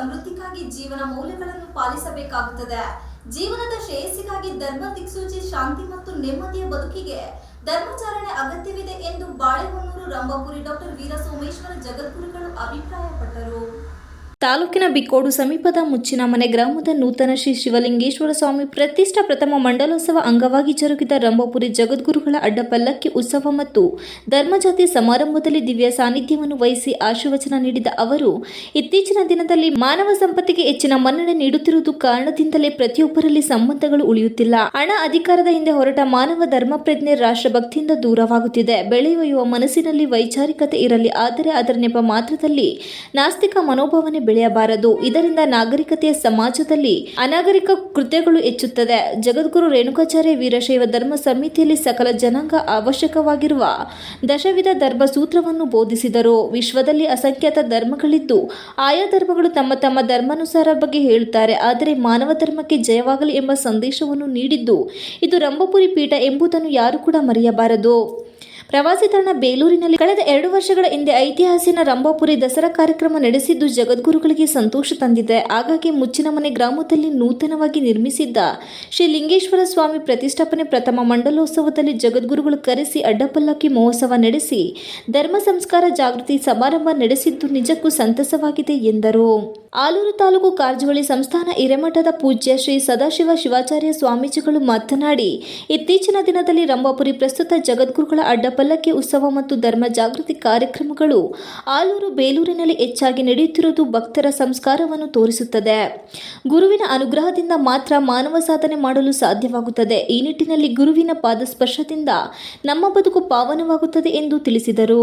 ಸಮೃದ್ಧಿಗಾಗಿ ಜೀವನ ಮೌಲ್ಯಗಳನ್ನು ಪಾಲಿಸಬೇಕಾಗುತ್ತದೆ. ಜೀವನದ ಶ್ರೇಯಸ್ಸಿಗಾಗಿ ಧರ್ಮ ದಿಕ್ಸೂಚಿ ಶಾಂತಿ ಮತ್ತು ನೆಮ್ಮದಿಯ ಬದುಕಿಗೆ ಧರ್ಮಾಚರಣೆ ಅಗತ್ಯವಿದೆ ಎಂದು ಬಾಳೆಹೊನ್ನೂರು ರಂಭಾಪುರಿ ಡಾಕ್ಟರ್ ವೀರ ಸೋಮೇಶ್ವರ ಜಗದ್ಗುರುಗಳು ಅಭಿಪ್ರಾಯಪಟ್ಟರು. ತಾಲೂಕಿನ ಬಿಕ್ಕೋಡು ಸಮೀಪದ ಮುಚ್ಚಿನಮನೆ ಗ್ರಾಮದ ನೂತನ ಶ್ರೀ ಶಿವಲಿಂಗೇಶ್ವರ ಸ್ವಾಮಿ ಪ್ರತಿಷ್ಠಾ ಪ್ರಥಮ ಮಂಡಲೋತ್ಸವ ಅಂಗವಾಗಿ ಜರುಗಿದ ರಂಭಾಪುರಿ ಜಗದ್ಗುರುಗಳ ಅಡ್ಡಪಲ್ಲಕ್ಕಿ ಉತ್ಸವ ಮತ್ತು ಧರ್ಮಜಾತಿ ಸಮಾರಂಭದಲ್ಲಿ ದಿವ್ಯ ಸಾನ್ನಿಧ್ಯವನ್ನು ವಹಿಸಿ ಆಶೀರ್ವಚನ ನೀಡಿದ ಅವರು, ಇತ್ತೀಚಿನ ದಿನದಲ್ಲಿ ಮಾನವ ಸಂಪತ್ತಿಗೆ ಹೆಚ್ಚಿನ ಮನ್ನಣೆ ನೀಡುತ್ತಿರುವುದು ಕಾರಣದಿಂದಲೇ ಪ್ರತಿಯೊಬ್ಬರಲ್ಲಿ ಸಂಬಂಧಗಳು ಉಳಿಯುತ್ತಿಲ್ಲ. ಹಣ, ಅಧಿಕಾರದ ಹಿಂದೆ ಹೊರಟ ಮಾನವ ಧರ್ಮ ಪ್ರಜ್ಞೆ, ರಾಷ್ಟ್ರಭಕ್ತಿಯಿಂದ ದೂರವಾಗುತ್ತಿದೆ. ಬೆಳೆಯುವ ಯುವ ಮನಸ್ಸಿನಲ್ಲಿ ವೈಚಾರಿಕತೆ ಇರಲಿ, ಆದರೆ ಅದರ ನೆಪ ಮಾತ್ರದಲ್ಲಿ ನಾಸ್ತಿಕ ಮನೋಭಾವನೆ ಬೆಳೆಯಬಾರದು. ಇದರಿಂದ ನಾಗರಿಕತೆಯ ಸಮಾಜದಲ್ಲಿ ಅನಾಗರಿಕ ಕೃತ್ಯಗಳು ಹೆಚ್ಚುತ್ತದೆ. ಜಗದ್ಗುರು ರೇಣುಕಾಚಾರ್ಯ ವೀರಶೈವ ಧರ್ಮ ಸಂಹಿತೆಯಲ್ಲಿ ಸಕಲ ಜನಾಂಗ ಅವಶ್ಯಕವಾಗಿರುವ ದಶವಿಧ ಧರ್ಮ ಸೂತ್ರವನ್ನು ಬೋಧಿಸಿದರು. ವಿಶ್ವದಲ್ಲಿ ಅಸಂಖ್ಯಾತ ಧರ್ಮಗಳಿದ್ದು ಆಯಾ ಧರ್ಮಗಳು ತಮ್ಮ ತಮ್ಮ ಧರ್ಮಾನುಸಾರ ಬಗ್ಗೆ ಹೇಳುತ್ತಾರೆ. ಆದರೆ ಮಾನವ ಧರ್ಮಕ್ಕೆ ಜಯವಾಗಲಿ ಎಂಬ ಸಂದೇಶವನ್ನು ನೀಡಿದ್ದು ಇದು ರಂಭಾಪುರಿ ಪೀಠ ಎಂಬುದನ್ನು ಯಾರು ಕೂಡ ಮರೆಯಬಾರದು. ಪ್ರವಾಸಿ ತಾಣ ಬೇಲೂರಿನಲ್ಲಿ ಕಳೆದ 2 ವರ್ಷಗಳ ಹಿಂದೆ ಐತಿಹಾಸಿಕ ರಂಭಾಪುರಿ ದಸರಾ ಕಾರ್ಯಕ್ರಮ ನಡೆಸಿದ್ದು ಜಗದ್ಗುರುಗಳಿಗೆ ಸಂತೋಷ ತಂದಿದೆ. ಹಾಗಾಗಿ ಮುಚ್ಚಿನಮನೆ ಗ್ರಾಮದಲ್ಲಿ ನೂತನವಾಗಿ ನಿರ್ಮಿಸಿದ್ದ ಶ್ರೀ ಲಿಂಗೇಶ್ವರ ಸ್ವಾಮಿ ಪ್ರತಿಷ್ಠಾಪನೆ ಪ್ರಥಮ ಮಂಡಲೋತ್ಸವದಲ್ಲಿ ಜಗದ್ಗುರುಗಳು ಕರೆಸಿ ಅಡ್ಡಪಲ್ಲಕ್ಕಿ ಮಹೋತ್ಸವ ನಡೆಸಿ ಧರ್ಮ ಸಂಸ್ಕಾರ ಜಾಗೃತಿ ಸಮಾರಂಭ ನಡೆಸಿದ್ದು ನಿಜಕ್ಕೂ ಸಂತಸವಾಗಿದೆ ಎಂದರು. ಆಲೂರು ತಾಲೂಕು ಕಾರಜೋಳಿ ಸಂಸ್ಥಾನ ಹಿರೇಮಠದ ಪೂಜ್ಯ ಶ್ರೀ ಸದಾಶಿವ ಶಿವಾಚಾರ್ಯ ಸ್ವಾಮೀಜಿಗಳು ಮಾತನಾಡಿ, ಇತ್ತೀಚಿನ ದಿನದಲ್ಲಿ ರಂಭಾಪುರಿ ಪ್ರಸ್ತುತ ಜಗದ್ಗುರುಗಳ ಅಡ್ಡಪಲ್ಲಕ್ಕಿ ಉತ್ಸವ ಮತ್ತು ಧರ್ಮ ಜಾಗೃತಿ ಕಾರ್ಯಕ್ರಮಗಳು ಆಲೂರು ಬೇಲೂರಿನಲ್ಲಿ ಹೆಚ್ಚಾಗಿ ನಡೆಯುತ್ತಿರುವುದು ಭಕ್ತರ ಸಂಸ್ಕಾರವನ್ನು ತೋರಿಸುತ್ತದೆ. ಗುರುವಿನ ಅನುಗ್ರಹದಿಂದ ಮಾತ್ರ ಮಾನವ ಸಾಧನೆ ಮಾಡಲು ಸಾಧ್ಯವಾಗುತ್ತದೆ. ಈ ನಿಟ್ಟಿನಲ್ಲಿ ಗುರುವಿನ ಪಾದಸ್ಪರ್ಶದಿಂದ ನಮ್ಮ ಬದುಕು ಪಾವನವಾಗುತ್ತದೆ ಎಂದು ತಿಳಿಸಿದರು.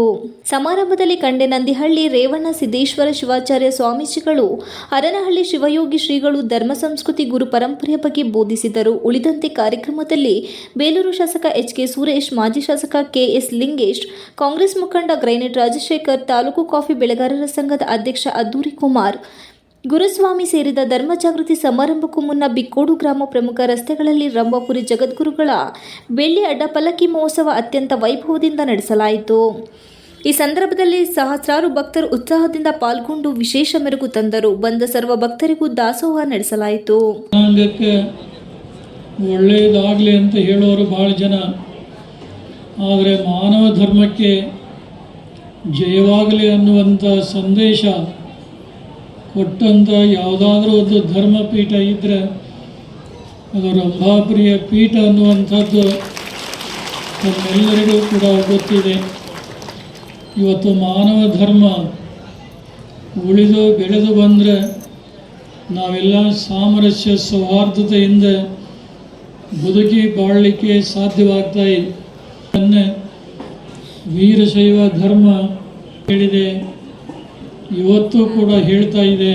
ಸಮಾರಂಭದಲ್ಲಿ ಕಂಡೆನಂದಿಹಳ್ಳಿ ರೇವಣ್ಣ ಸಿದ್ದೇಶ್ವರ ಶಿವಾಚಾರ್ಯ ಸ್ವಾಮೀಜಿಗಳು, ಹರನಹಳ್ಳಿ ಶಿವಯೋಗಿ ಶ್ರೀಗಳು ಧರ್ಮ ಸಂಸ್ಕೃತಿ ಗುರು ಪರಂಪರೆಯ ಬಗ್ಗೆ ಬೋಧಿಸಿದರು. ಉಳಿದಂತೆ ಕಾರ್ಯಕ್ರಮದಲ್ಲಿ ಬೇಲೂರು ಶಾಸಕ ಎಚ್.ಕೆ. ಸುರೇಶ್, ಮಾಜಿ ಶಾಸಕ ಕೆ.ಎಸ್. ಲಿಂಗೇಶ್, ಕಾಂಗ್ರೆಸ್ ಮುಖಂಡ ಗ್ರೈನೇಟ್ ರಾಜಶೇಖರ್, ತಾಲೂಕು ಕಾಫಿ ಬೆಳೆಗಾರರ ಸಂಘದ ಅಧ್ಯಕ್ಷ ಅದ್ದೂರಿ ಕುಮಾರ್, ಗುರುಸ್ವಾಮಿ ಸೇರಿದ ಧರ್ಮ ಜಾಗೃತಿ ಸಮಾರಂಭಕ್ಕೂ ಮುನ್ನ ಬಿಕ್ಕೋಡು ಗ್ರಾಮ ಪ್ರಮುಖ ರಸ್ತೆಗಳಲ್ಲಿ ರಂಭಾಪುರಿ ಜಗದ್ಗುರುಗಳ ಬೆಳ್ಳಿ ಅಡ್ಡಪಲ್ಲಕ್ಕಿ ಮಹೋತ್ಸವ ಅತ್ಯಂತ ವೈಭವದಿಂದ ನಡೆಸಲಾಯಿತು. ಈ ಸಂದರ್ಭದಲ್ಲಿ ಸಹಸ್ರಾರು ಭಕ್ತರು ಉತ್ಸಾಹದಿಂದ ಪಾಲ್ಗೊಂಡು ವಿಶೇಷ ಮೆರುಗು ತಂದರು. ಬಂದ ಸರ್ವ ಭಕ್ತರಿಗೂ ದಾಸೋಹ ನಡೆಸಲಾಯಿತು. ಒಳ್ಳೆಯದಾಗಲಿ ಅಂತ ಹೇಳೋರು ಭಾಳ ಜನ, ಆದರೆ ಮಾನವ ಧರ್ಮಕ್ಕೆ ಜಯವಾಗಲಿ ಅನ್ನುವಂಥ ಸಂದೇಶ ಕೊಟ್ಟಂಥ ಯಾವುದಾದ್ರೂ ಒಂದು ಧರ್ಮಪೀಠ ಇದ್ದರೆ ಅದು ರಂಭಾಪುರಿಯ ಪೀಠ ಅನ್ನುವಂಥದ್ದು ನಮ್ಮೆಲ್ಲರಿಗೂ ಕೂಡ ಗೊತ್ತಿದೆ. ಇವತ್ತು ಮಾನವ ಧರ್ಮ ಉಳಿದು ಬೆಳೆದು ಬಂದರೆ ನಾವೆಲ್ಲ ಸಾಮರಸ್ಯ ಸೌಹಾರ್ದತೆಯಿಂದ ಬದುಕಿ ಬಾಳಲಿಕ್ಕೆ ಸಾಧ್ಯವಾಗ್ತಾ ಇದೆ. ವೀರಶೈವ ಧರ್ಮ ಹೇಳಿದೆ, ಇವತ್ತು ಕೂಡ ಹೇಳ್ತಾ ಇದೆ,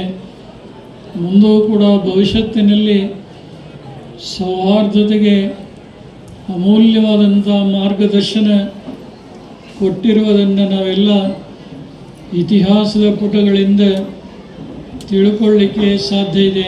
ಮುಂದೂ ಕೂಡ ಭವಿಷ್ಯತ್ತಿನಲ್ಲಿ ಸೌಹಾರ್ದತೆಗೆ ಅಮೂಲ್ಯವಾದಂಥ ಮಾರ್ಗದರ್ಶನ ಕೊಟ್ಟಿರುವುದನ್ನು ನಾವೆಲ್ಲ ಇತಿಹಾಸದ ಪುಟಗಳಿಂದ ತಿಳ್ಕೊಳ್ಳಿಕ್ಕೆ ಸಾಧ್ಯ ಇದೆ.